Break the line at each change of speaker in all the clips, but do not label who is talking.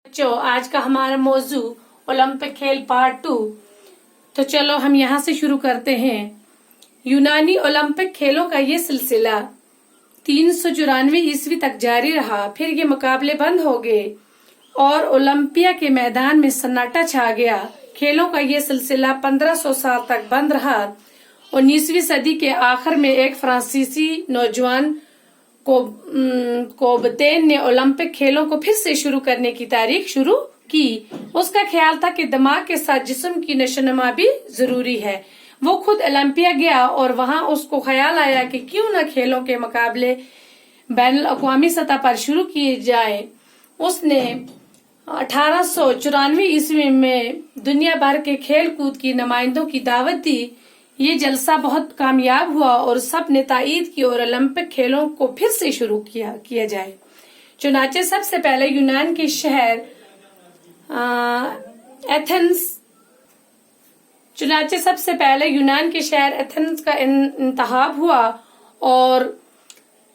बच्चों, आज का हमारा मौजू ओलंपिक खेल पार्ट 2। तो चलो हम यहाँ से शुरू करते हैं। यूनानी ओलंपिक खेलों का ये सिलसिला 394 ईस्वी तक जारी रहा। फिर ये मुकाबले बंद हो गए और ओलंपिया के मैदान में सन्नाटा छा गया। खेलों का ये सिलसिला 1500 साल तक बंद रहा। 19वीं सदी के आखिर में एक फ्रांसीसी नौजवान कोबतेन ने ओलंपिक खेलों को फिर से शुरू करने की तारीख शुरू की। उसका ख्याल था कि दिमाग के साथ जिस्म की नशोनुमा भी जरूरी है। वो खुद ओलंपिया गया और वहां उसको ख्याल आया कि क्यों न खेलों के मुकाबले बैनुल अक़वामी सतह पर शुरू किए जाए। उसने 1894 ईस्वी में दुनिया भर के खेल कूद की नुमाइंदों की दावत दी। ये जलसा बहुत कामयाब हुआ और सब ने ताईद की और ओलंपिक खेलों को फिर से शुरू किया जाए। चुनाचे सबसे पहले यूनान के शहर एथेंस का इंतखाब हुआ और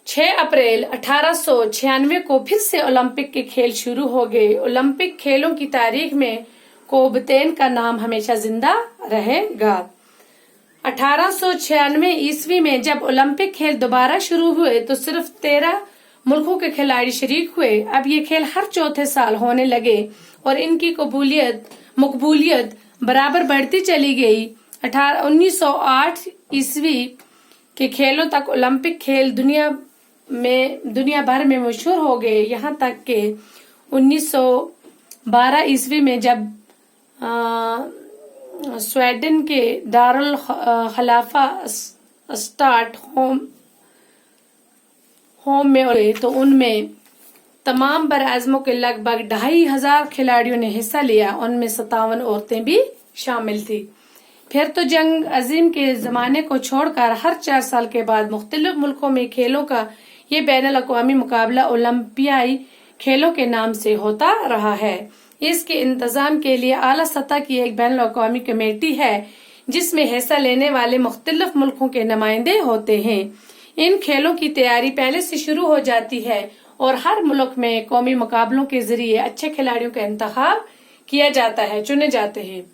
6 अप्रैल 1896 को फिर से ओलंपिक के खेल शुरू हो गए। ओलंपिक खेलों की तारीख में कोबतेन का नाम हमेशा जिंदा रहेगा। 1896 ईस्वी में जब ओलंपिक खेल दोबारा शुरू हुए तो सिर्फ 13 मुल्कों के खिलाड़ी शरीक हुए। अब ये खेल हर चौथे साल होने लगे और इनकी मकबूलियत बराबर बढ़ती चली गई। 1908 ईस्वी के खेलों तक ओलंपिक खेल दुनिया भर में मशहूर हो गए। यहाँ तक कि 1912 ईस्वी में जब स्वीडन के दारुल खलाफा स्टार्ट होम में हुए तो उनमें तमाम बरआज़मों के लगभग 2500 खिलाड़ियों ने हिस्सा लिया। उनमें 57 औरतें भी शामिल थी। फिर तो जंग अजीम के जमाने को छोड़कर हर 4 साल के बाद मुख्तलिफ मुल्कों में खेलों का ये बैनुल अक़वामी मुकाबला ओलंपियाई खेलों के नाम से होता रहा है। इसके इंतजाम के लिए आला सतह की एक बैनुल अक़वामी कमेटी है जिसमें हिस्सा लेने वाले मुख्तलिफ मुल्कों के नुमाइंदे होते हैं। इन खेलों की तैयारी पहले से शुरू हो जाती है और हर मुल्क में कौमी मुकाबलों के जरिए अच्छे खिलाड़ियों का इंतखाब किया जाता है, चुने जाते हैं।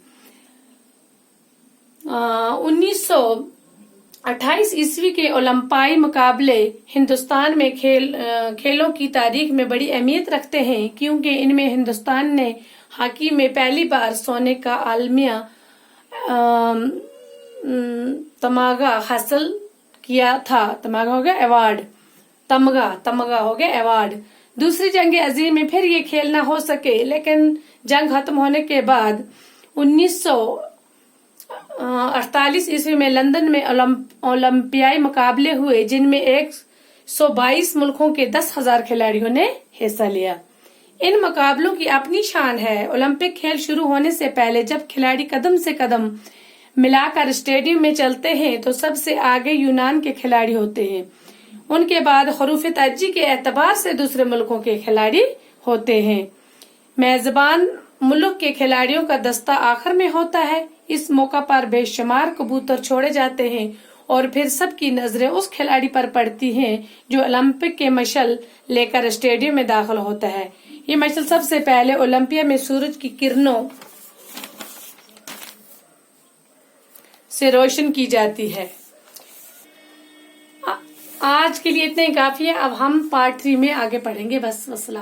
1928 ईस्वी के ओलंपियाई मुकाबले हिंदुस्तान में खेलों की तारीख में बड़ी अहमियत रखते हैं क्योंकि इनमें हिंदुस्तान ने हॉकी में पहली बार सोने का आलमिया तमगा हासिल किया था। तमगा हो गया अवार्ड। दूसरी जंग अजीम में फिर ये खेल ना हो सके, लेकिन जंग खत्म होने के बाद 1948 ईस्वी में लंदन में ओलंपियाई मुकाबले हुए जिनमें 122 मुल्कों के 10,000 खिलाड़ियों ने हिस्सा लिया। इन मुकाबलों की अपनी शान है। ओलंपिक खेल शुरू होने से पहले जब खिलाड़ी कदम से कदम मिलाकर स्टेडियम में चलते हैं तो सबसे आगे यूनान के खिलाड़ी होते हैं। उनके बाद हरूफ तरजीह के एतबार से दूसरे मुल्कों के खिलाड़ी होते हैं। मेजबान मुल्क के खिलाड़ियों का दस्ता आखिर में होता है। इस मौका पर बेशुमार कबूतर छोड़े जाते हैं और फिर सबकी नजरें उस खिलाड़ी पर पड़ती हैं जो ओलंपिक के मशल लेकर स्टेडियम में दाखिल होता है। ये मशल सबसे पहले ओलंपिया में सूरज की किरणों से रोशन की जाती है। आज के लिए इतना ही काफी है। अब हम पार्ट 3 में आगे पढ़ेंगे। बस वसलाम।